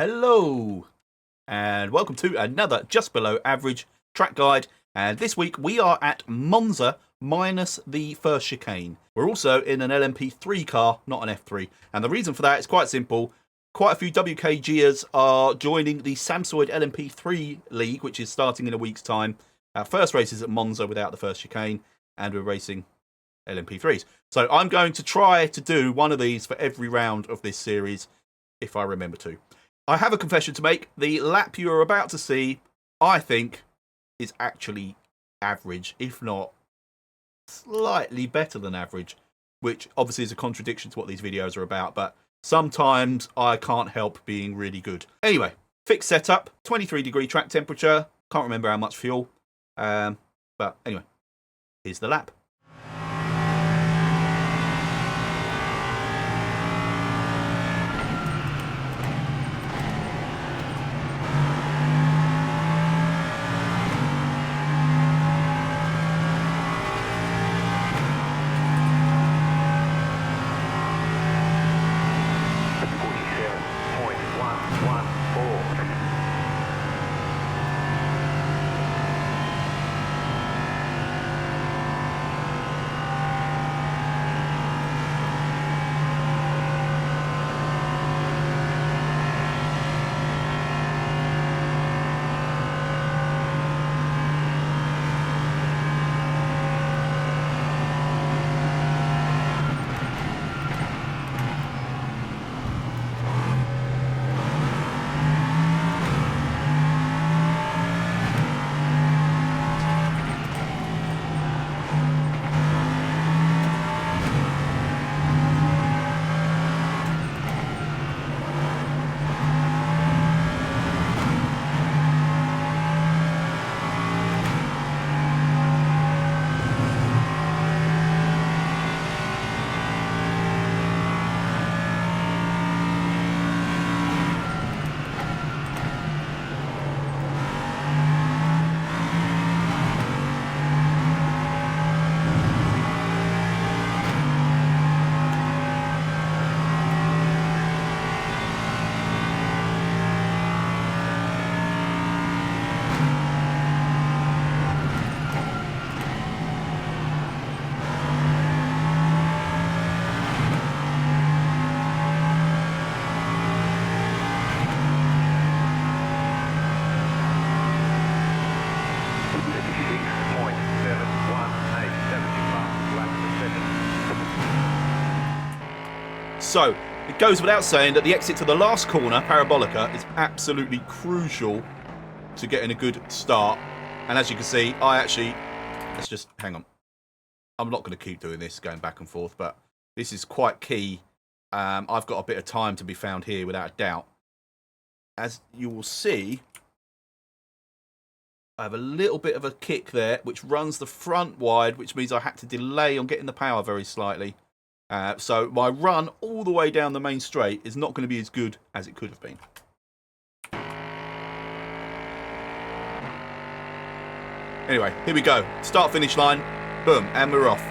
Hello and welcome to another just below average track guide, and this week we are at Monza minus the first chicane. We're also in an LMP3 car, not an F3, and the reason for that is quite simple. Quite a few WKGers are joining the Samsoid LMP3 League, which is starting in a week's time. Our first race is at Monza without the first chicane, and we're racing LMP3s. So I'm going to try to do one of these for every round of this series, if I remember to. I have a confession to make. The lap you are about to see, I think, is actually average, if not slightly better than average, which obviously is a contradiction to what these videos are about, but sometimes I can't help being really good. Anyway, fixed setup, 23-degree track temperature, can't remember how much fuel, but anyway, here's the lap. So, it goes without saying that the exit to the last corner, Parabolica, is absolutely crucial to getting a good start. And as you can see, let's just, hang on. I'm not going to keep doing this, going back and forth, but this is quite key. I've got a bit of time to be found here, without a doubt. As you will see, I have a little bit of a kick there, which runs the front wide, which means I had to delay on getting the power very slightly. So my run all the way down the main straight is not going to be as good as it could have been. Anyway, here we go. Start-finish line. Boom. And we're off.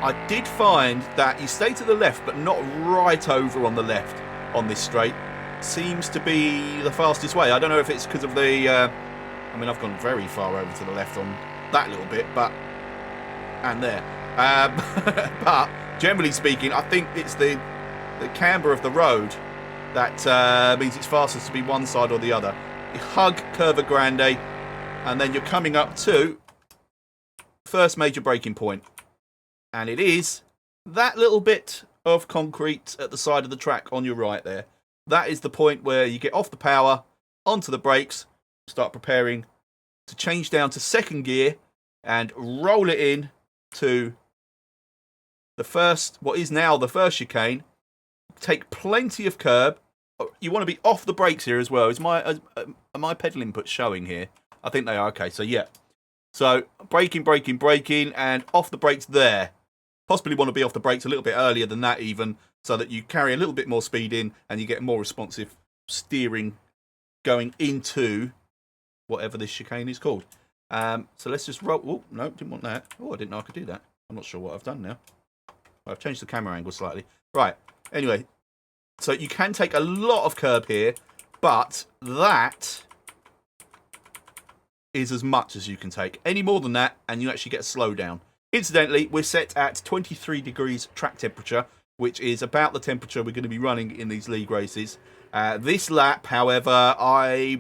I did find that you stay to the left, but not right over on the left on this straight. Seems to be the fastest way. I don't know if it's because of the... I mean, I've gone very far over to the left on that little bit, but... And there. But generally speaking, I think it's the camber of the road that means it's fastest to be one side or the other. You hug Curva Grande, and then you're coming up to first major braking point, and it is that little bit of concrete at the side of the track on your right there. That is the point where you get off the power, onto the brakes, start preparing to change down to second gear and roll it in to the first, what is now the first chicane. Take plenty of curb. You want to be off the brakes here as well. Are my pedal inputs showing here? I think they are. Okay, so yeah. So braking, and off the brakes there. Possibly want to be off the brakes a little bit earlier than that even, so that you carry a little bit more speed in and you get more responsive steering going into whatever this chicane is called. So let's just roll. Oh, no, didn't want that. Oh, I didn't know I could do that. I'm not sure what I've done now. I've changed the camera angle slightly. Right. Anyway, So you can take a lot of curb here, but that is as much as you can take. Any more than that, and you actually get a slowdown. Incidentally, we're set at 23 degrees track temperature, which is about the temperature we're going to be running in these league races. This lap, however, I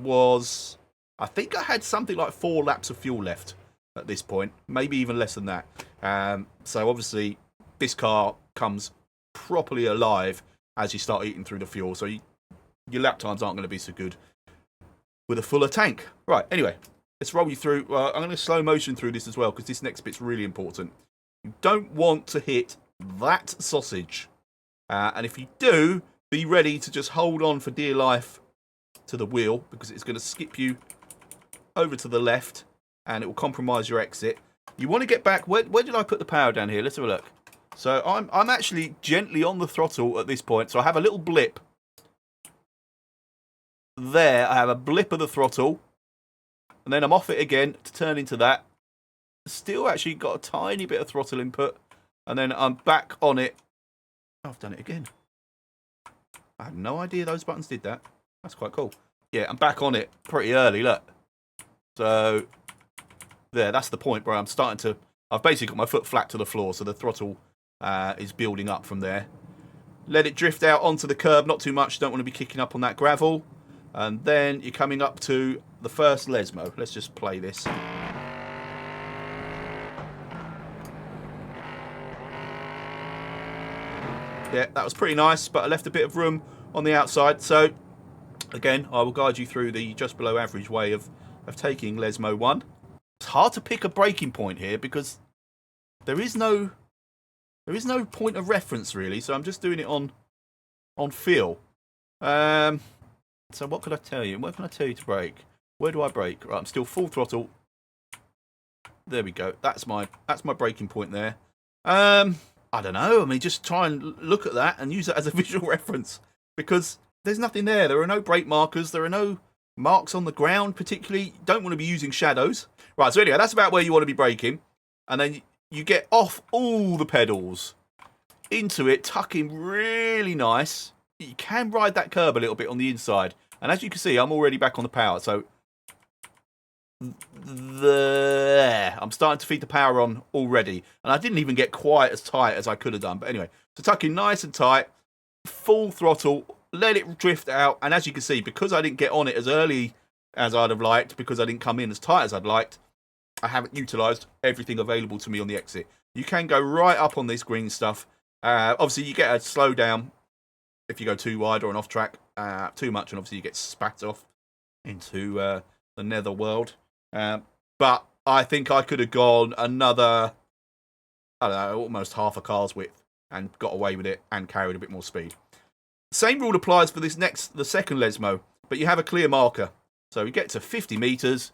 think I had something like 4 laps of fuel left at this point, maybe even less than that. So obviously, this car comes properly alive as you start eating through the fuel, so your lap times aren't going to be so good with a fuller tank. Right, anyway, let's roll you through. I'm going to slow motion through this as well, because this next bit's really important. You don't want to hit that sausage. And if you do, be ready to just hold on for dear life to the wheel, because it's going to skip you over to the left, and it will compromise your exit. You want to get back. Where did I put the power down here? Let's have a look. So I'm actually gently on the throttle at this point. So I have a little blip. There, I have a blip of the throttle. And then I'm off it again to turn into that. Still actually got a tiny bit of throttle input. And then I'm back on it. Oh, I've done it again. I had no idea those buttons did that. That's quite cool. Yeah, I'm back on it pretty early, look. So, there, that's the point where I'm starting to... I've basically got my foot flat to the floor, so the throttle is building up from there. Let it drift out onto the curb, not too much. Don't want to be kicking up on that gravel. And then you're coming up to the first Lesmo. Let's just play this. Yeah, that was pretty nice, but I left a bit of room on the outside. So, again, I will guide you through the just below average way of taking Lesmo 1. It's hard to pick a breaking point here because there is no point of reference really. So I'm just doing it on feel. So what could I tell you? What can I tell you to brake? Where do I brake? Right, I'm still full throttle. There we go. That's my braking point there. I don't know. I mean, just try and look at that and use it as a visual reference because there's nothing there. There are no brake markers. There are no marks on the ground particularly. You don't want to be using shadows. Right, so anyway, that's about where you want to be braking. And then you get off all the pedals into it, tucking really nice. You can ride that curb a little bit on the inside. And as you can see, I'm already back on the power. So there, I'm starting to feed the power on already. And I didn't even get quite as tight as I could have done. But anyway, so tucking nice and tight, full throttle, let it drift out. And as you can see, because I didn't get on it as early as I'd have liked, because I didn't come in as tight as I'd liked, I haven't utilised everything available to me on the exit. You can go right up on this green stuff. Obviously, you get a slowdown if you go too wide or an off track. Too much, and obviously you get spat off into the nether world. But I think I could have gone another, I don't know, almost half a car's width and got away with it and carried a bit more speed. Same rule applies for the second Lesmo, but you have a clear marker. So we get to 50 metres.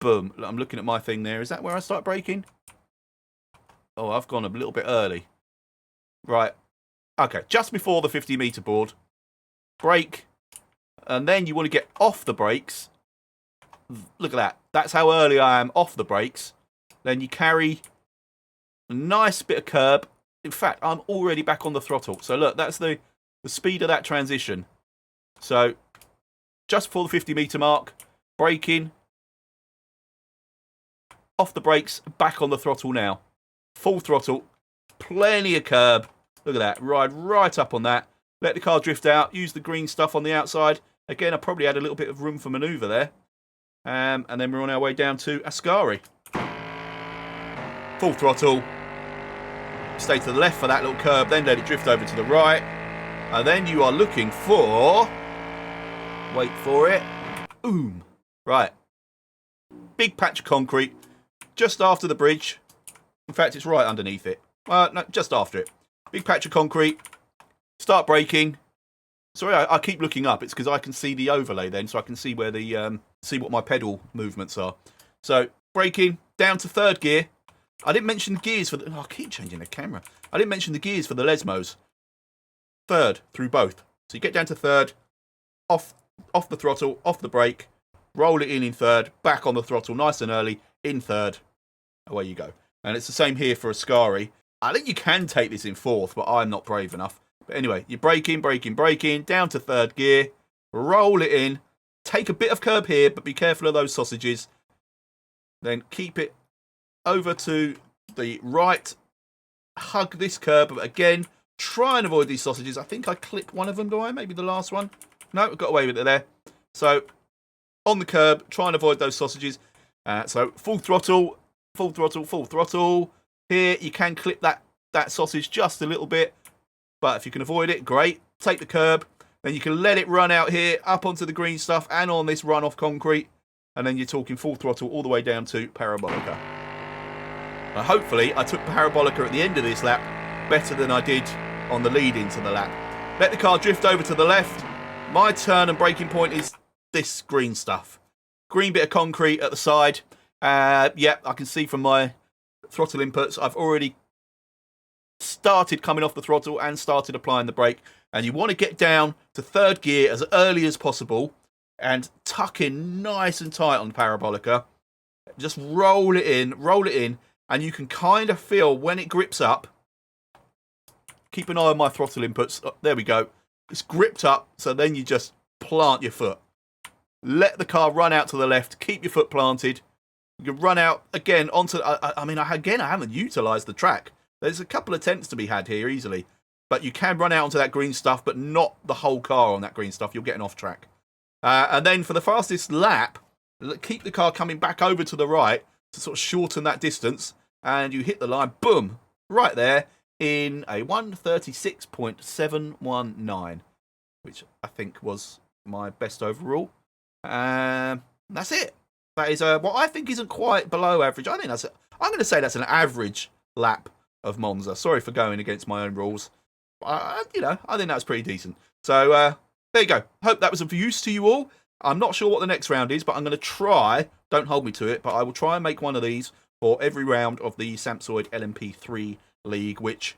Boom. I'm looking at my thing there. Is that where I start braking? Oh, I've gone a little bit early. Right. Okay, just before the 50 metre board. Brake. And then you want to get off the brakes. Look at that. That's how early I am off the brakes. Then you carry a nice bit of curb. In fact, I'm already back on the throttle. So look, that's the speed of that transition. So just before the 50 metre mark, braking. Off the brakes, back on the throttle now. Full throttle, plenty of curb. Look at that, ride right up on that. Let the car drift out, use the green stuff on the outside. Again, I probably had a little bit of room for manoeuvre there. And then we're on our way down to Ascari. Full throttle. Stay to the left for that little curb, then let it drift over to the right. And then you are looking for... Wait for it. Boom. Right. Big patch of concrete. Just after the bridge. In fact, it's right underneath it. No, just after it. Big patch of concrete. Start braking. Sorry, I keep looking up. It's because I can see the overlay then, so I can see where the see what my pedal movements are. So braking down to third gear. I didn't mention the gears for the. Oh, I keep changing the camera. I didn't mention the gears for the Lesmos. Third through both. So you get down to third. Off the throttle. Off the brake. Roll it in third. Back on the throttle, nice and early. In third. Away you go. And it's the same here for Ascari. I think you can take this in fourth, but I'm not brave enough. But anyway, you're braking, down to third gear, roll it in, take a bit of curb here, but be careful of those sausages. Then keep it over to the right, hug this curb, but again, try and avoid these sausages. I think I clipped one of them, do I? Maybe the last one? No, I got away with it there. So, on the curb, try and avoid those sausages. So, full throttle. Here, you can clip that sausage just a little bit, but if you can avoid it, great. Take the curb, then you can let it run out here, up onto the green stuff, and on this run-off concrete, and then you're talking full throttle all the way down to Parabolica. Hopefully, I took Parabolica at the end of this lap better than I did on the lead into the lap. Let the car drift over to the left. My turn and braking point is this green stuff. Green bit of concrete at the side. Yeah, I can see from my throttle inputs, I've already started coming off the throttle and started applying the brake. And you want to get down to third gear as early as possible and tuck in nice and tight on Parabolica. Just roll it in, and you can kind of feel when it grips up. Keep an eye on my throttle inputs. Oh, there we go. It's gripped up, so then you just plant your foot. Let the car run out to the left. Keep your foot planted. You can run out again onto... I haven't utilised the track. There's a couple of tenths to be had here easily. But you can run out onto that green stuff, but not the whole car on that green stuff. You're getting off track. And then for the fastest lap, keep the car coming back over to the right to sort of shorten that distance. And you hit the line, boom, right there in a 1:36.719, which I think was my best overall. That's it. That is what I think isn't quite below average. I'm going to say that's an average lap of Monza. Sorry for going against my own rules. I think that's pretty decent. So there you go. Hope that was of use to you all. I'm not sure what the next round is, but I'm going to try. Don't hold me to it, but I will try and make one of these for every round of the Samsoid LMP3 league, which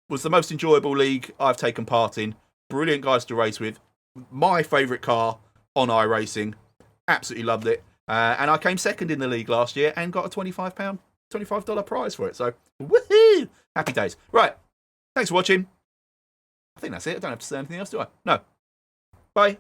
was the most enjoyable league I've taken part in. Brilliant guys to race with. My favourite car on iRacing. Absolutely loved it. And I came second in the league last year and got a $25 prize for it. So, woohoo! Happy days. Right. Thanks for watching. I think that's it. I don't have to say anything else, do I? No. Bye.